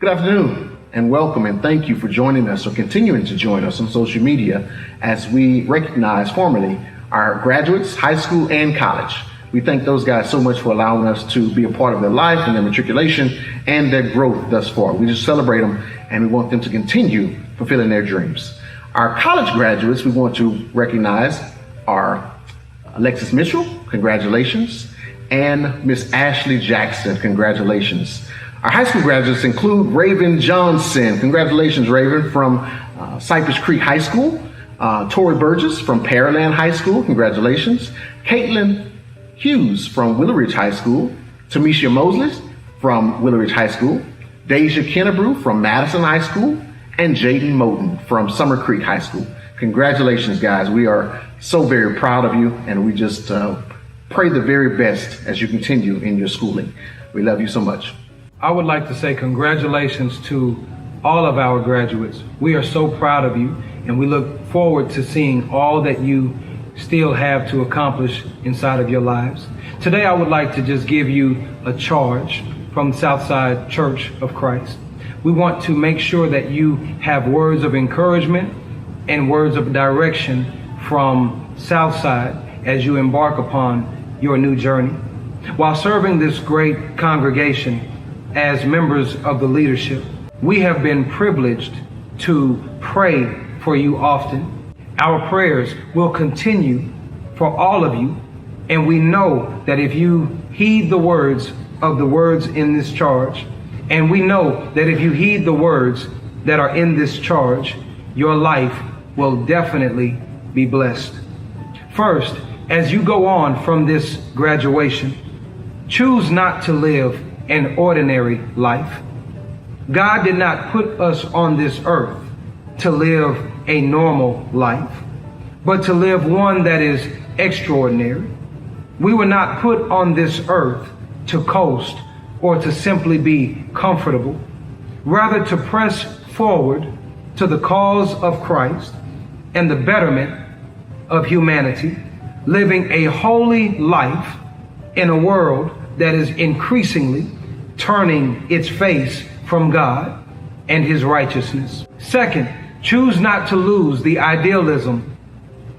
Good afternoon and welcome, and thank you for joining us or continuing to join us on social media as we recognize formally our graduates, high school and college. We thank those guys so much for allowing us to be a part of their life and their matriculation and their growth thus far. We just celebrate them and we want them to continue fulfilling their dreams. Our college graduates we want to recognize are Alexis Mitchell, congratulations, and Miss Ashley Jackson, congratulations. Our high school graduates include Raven Johnson. Congratulations, Raven, from Cypress Creek High School. Tori Burgess from Pearland High School. Congratulations. Caitlin Hughes from Willow Ridge High School. Tamisha Mosley from Willow Ridge High School. Deja Kennebrew from Madison High School. And Jaden Moten from Summer Creek High School. Congratulations, guys. We are so very proud of you, and we just pray the very best as you continue in your schooling. We love you so much. I would like to say congratulations to all of our graduates. We are so proud of you, and we look forward to seeing all that you still have to accomplish inside of your lives. Today, I would like to just give you a charge from Southside Church of Christ. We want to make sure that you have words of encouragement and words of direction from Southside as you embark upon your new journey. While serving this great congregation, as members of the leadership, we have been privileged to pray for you often. Our prayers will continue for all of you, and we know that if you heed the words in this charge, and we know that if you heed the words that are in this charge, your life will definitely be blessed. First, as you go on from this graduation, choose not to live an ordinary life. God did not put us on this earth to live a normal life, but to live one that is extraordinary. We were not put on this earth to coast or to simply be comfortable, rather to press forward to the cause of Christ and the betterment of humanity, living a holy life in a world that is increasingly turning its face from God and his righteousness. Second, choose not to lose the idealism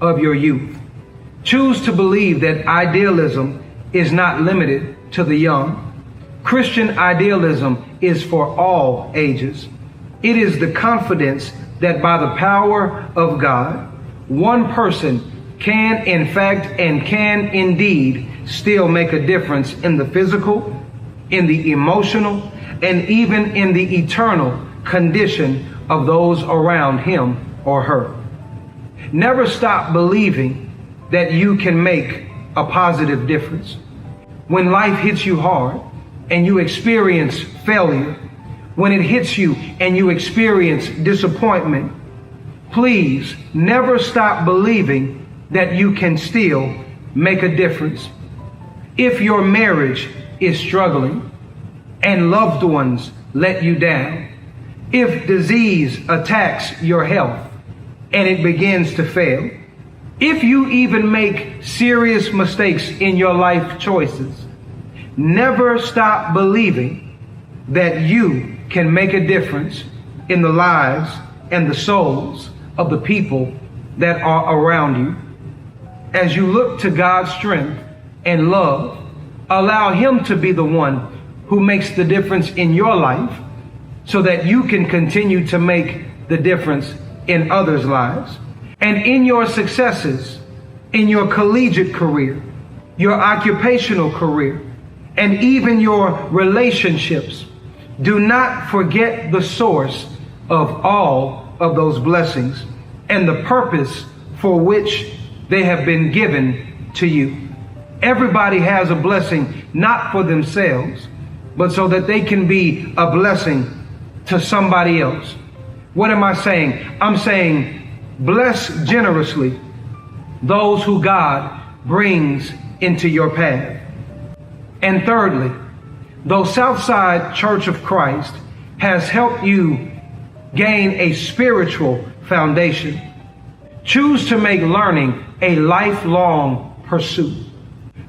of your youth. Choose to believe that idealism is not limited to the young. Christian idealism is for all ages. It is the confidence that by the power of God, one person can in fact and can indeed still make a difference in the physical, in the emotional, and even in the eternal condition of those around him or her. Never stop believing that you can make a positive difference. When life hits you hard and you experience failure, when it hits you and you experience disappointment, please never stop believing that you can still make a difference. If your marriage is struggling and loved ones let you down, if disease attacks your health and it begins to fail, if you even make serious mistakes in your life choices, never stop believing that you can make a difference in the lives and the souls of the people that are around you. As you look to God's strength and love, allow him to be the one who makes the difference in your life so that you can continue to make the difference in others' lives. And in your successes, in your collegiate career, your occupational career, and even your relationships, do not forget the source of all of those blessings and the purpose for which they have been given to you. Everybody has a blessing, not for themselves, but so that they can be a blessing to somebody else. What am I saying? I'm saying bless generously those who God brings into your path. And thirdly, though Southside Church of Christ has helped you gain a spiritual foundation, choose to make learning a lifelong pursuit.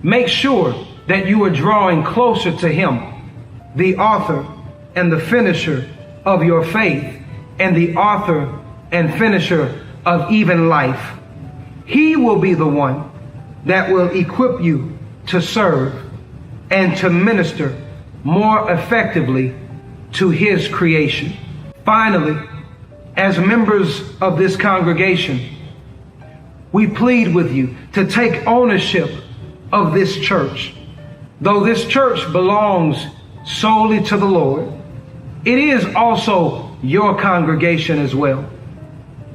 Make sure that you are drawing closer to him, the author and the finisher of your faith and the author and finisher of even life. He will be the one that will equip you to serve and to minister more effectively to his creation. Finally, as members of this congregation, we plead with you to take ownership of this church. Though this church belongs solely to the Lord, it is also your congregation as well.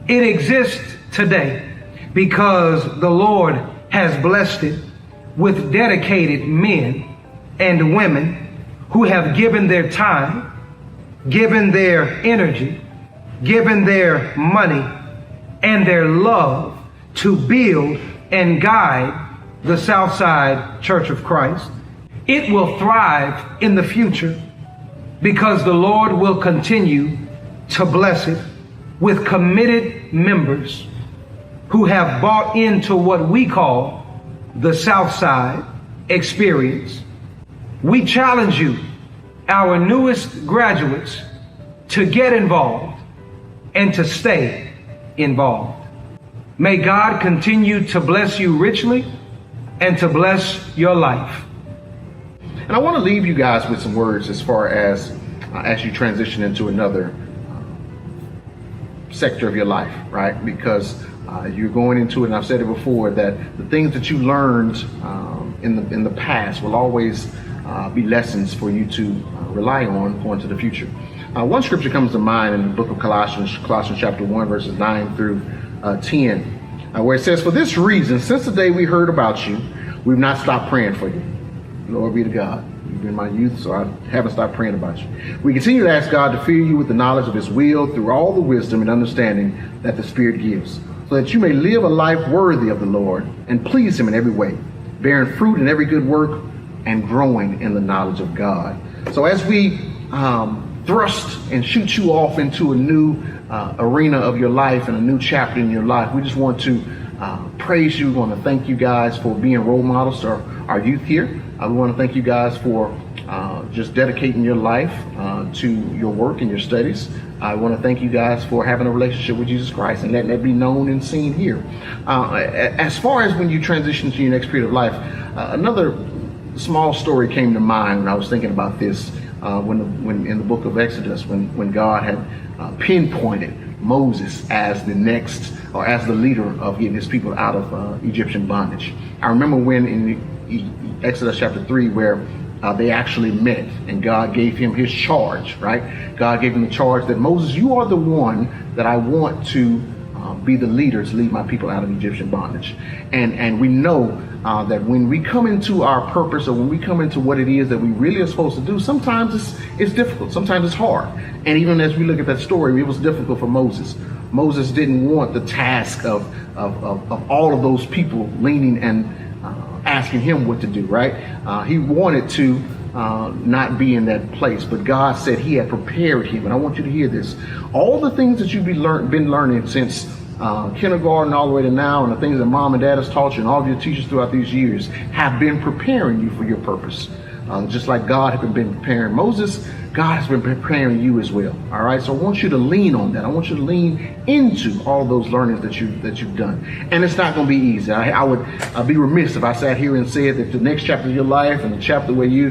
It exists today because the Lord has blessed it with dedicated men and women who have given their time, given their energy, given their money, and their love to build and guide the Southside Church of Christ. It will thrive in the future because the Lord will continue to bless it with committed members who have bought into what we call the Southside experience. We challenge you, our newest graduates, to get involved and to stay involved. May God continue to bless you richly and to bless your life. And I want to leave you guys with some words as far as you transition into another sector of your life, right? Because you're going into it, and I've said it before, that the things that you learned in the past will always be lessons for you to rely on going to the future. One scripture comes to mind in the book of Colossians chapter 1, verses 9 through 10, where it says, "For this reason, since the day we heard about you, we've not stopped praying for you." Glory be to God. You've been my youth, so I haven't stopped praying about you. "We continue to ask God to fill you with the knowledge of his will through all the wisdom and understanding that the Spirit gives, so that you may live a life worthy of the Lord and please him in every way, bearing fruit in every good work and growing in the knowledge of God." So as we thrust and shoot you off into a new arena of your life and a new chapter in your life, we just want to praise you. We want to thank you guys for being role models to our youth here. We want to thank you guys for just dedicating your life to your work and your studies. I want to thank you guys for having a relationship with Jesus Christ and letting that be known and seen here. As far as when you transition to your next period of life, another small story came to mind when I was thinking about this. When in the book of Exodus, when God had pinpointed Moses as the next, or as the leader of getting his people out of Egyptian bondage. I remember when in Exodus chapter 3, where they actually met and God gave him his charge, right? God gave him the charge that, Moses, you are the one that I want to be the leader to lead my people out of Egyptian bondage. And we know that when we come into our purpose, or when we come into what it is that we really are supposed to do, sometimes it's difficult, sometimes it's hard. And even as we look at that story, it was difficult for Moses. Moses didn't want the task of all of those people leaning and asking him what to do, right? He wanted to not be in that place, but God said he had prepared him. And I want you to hear this. All the things that you've been learning since kindergarten all the way to now, and the things that mom and dad has taught you and all of your teachers throughout these years have been preparing you for your purpose. Just like God had been preparing Moses, God has been preparing you as well. All right. So I want you to lean on that. I want you to lean into all those learnings that you've done. And it's not going to be easy. I would be remiss if I sat here and said that the next chapter of your life and the chapter where you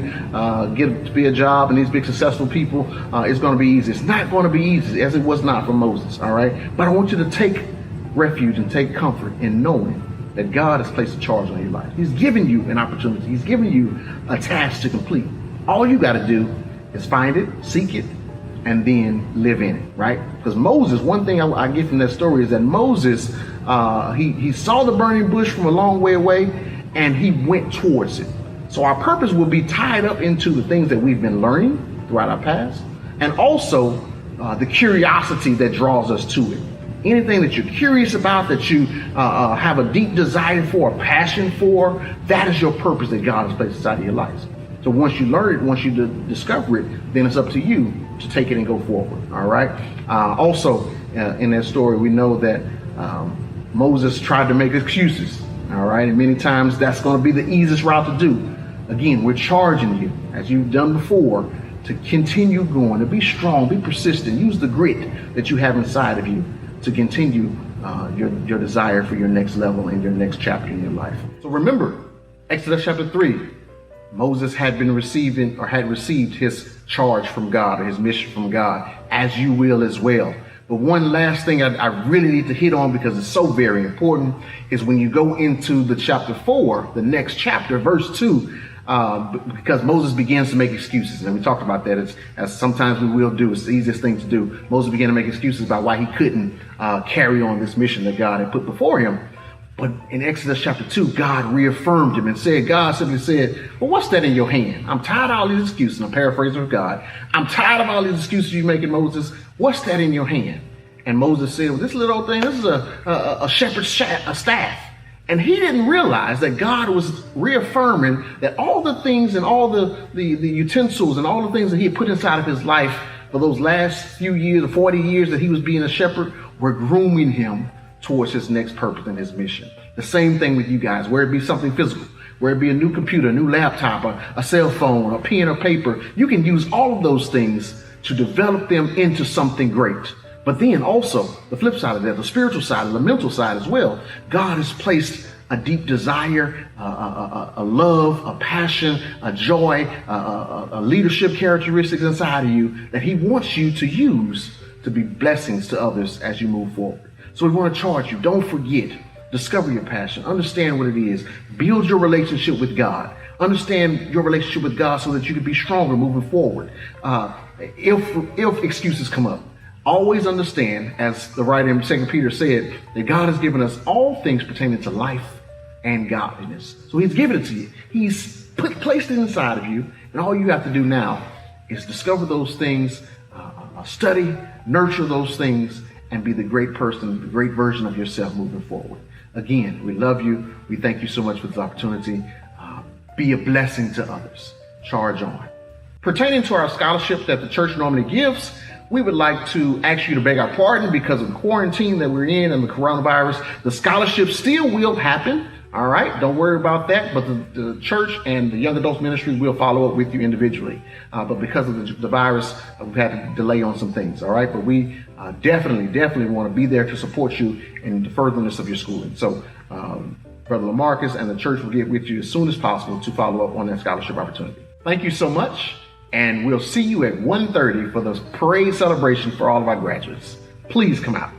get to be a job and these big successful people is going to be easy. It's not going to be easy, as it was not for Moses. All right. But I want you to take refuge and take comfort in knowing that God has placed a charge on your life. He's given you an opportunity. He's given you a task to complete. All you got to do is find it, seek it, and then live in it, right? Because Moses, one thing I get from that story is that Moses, he saw the burning bush from a long way away, and he went towards it. So our purpose will be tied up into the things that we've been learning throughout our past, and also the curiosity that draws us to it. Anything that you're curious about, that you have a deep desire for, a passion for, that is your purpose that God has placed inside of your life. So once you learn it, once you discover it, then it's up to you to take it and go forward. All right. Also, in that story, we know that Moses tried to make excuses. All right. And many times that's going to be the easiest route to do. Again, we're charging you, as you've done before, to continue going, to be strong, be persistent, use the grit that you have inside of you to continue your desire for your next level and your next chapter in your life. So remember, Exodus chapter 3, Moses had received his charge from God, or his mission from God, as you will as well. But one last thing I really need to hit on, because it's so very important, is when you go into the chapter 4, the next chapter, verse 2, because Moses begins to make excuses. And we talked about that, as sometimes we will do. It's the easiest thing to do. Moses began to make excuses about why he couldn't carry on this mission that God had put before him. But in Exodus chapter 2, God reaffirmed him and said, God simply said, well, what's that in your hand? I'm tired of all these excuses. I'm paraphrasing of God. I'm tired of all these excuses you're making, Moses. What's that in your hand? And Moses said, well, this little old thing, this is a shepherd's staff. And he didn't realize that God was reaffirming that all the things and all the utensils and all the things that he had put inside of his life for those last few years, or 40 years that he was being a shepherd, were grooming him towards his next purpose and his mission. The same thing with you guys, where it be something physical, where it be a new computer, a new laptop, a cell phone, a pen or paper. You can use all of those things to develop them into something great. But then also the flip side of that, the spiritual side, the mental side as well. God has placed a deep desire, a love, a passion, a joy, a leadership characteristics inside of you that he wants you to use to be blessings to others as you move forward. So we want to charge you. Don't forget. Discover your passion. Understand what it is. Build your relationship with God. Understand your relationship with God so that you can be stronger moving forward. If excuses come up, always understand, as the writer in 2 Peter said, that God has given us all things pertaining to life and godliness. So he's given it to you. He's placed it inside of you. And all you have to do now is discover those things, study, nurture those things, and be the great person, the great version of yourself moving forward. Again, we love you. We thank you so much for this opportunity. Be a blessing to others. Charge on. Pertaining to our scholarship that the church normally gives, we would like to ask you to beg our pardon because of the quarantine that we're in and the coronavirus. The scholarship still will happen. All right, don't worry about that. But the church and the young adults ministry will follow up with you individually. But because of the virus, we've had to delay on some things. All right, but we definitely want to be there to support you in the furtherance of your schooling. So Brother LaMarcus and the church will get with you as soon as possible to follow up on that scholarship opportunity. Thank you so much. And we'll see you at 1:30 for the parade celebration for all of our graduates. Please come out.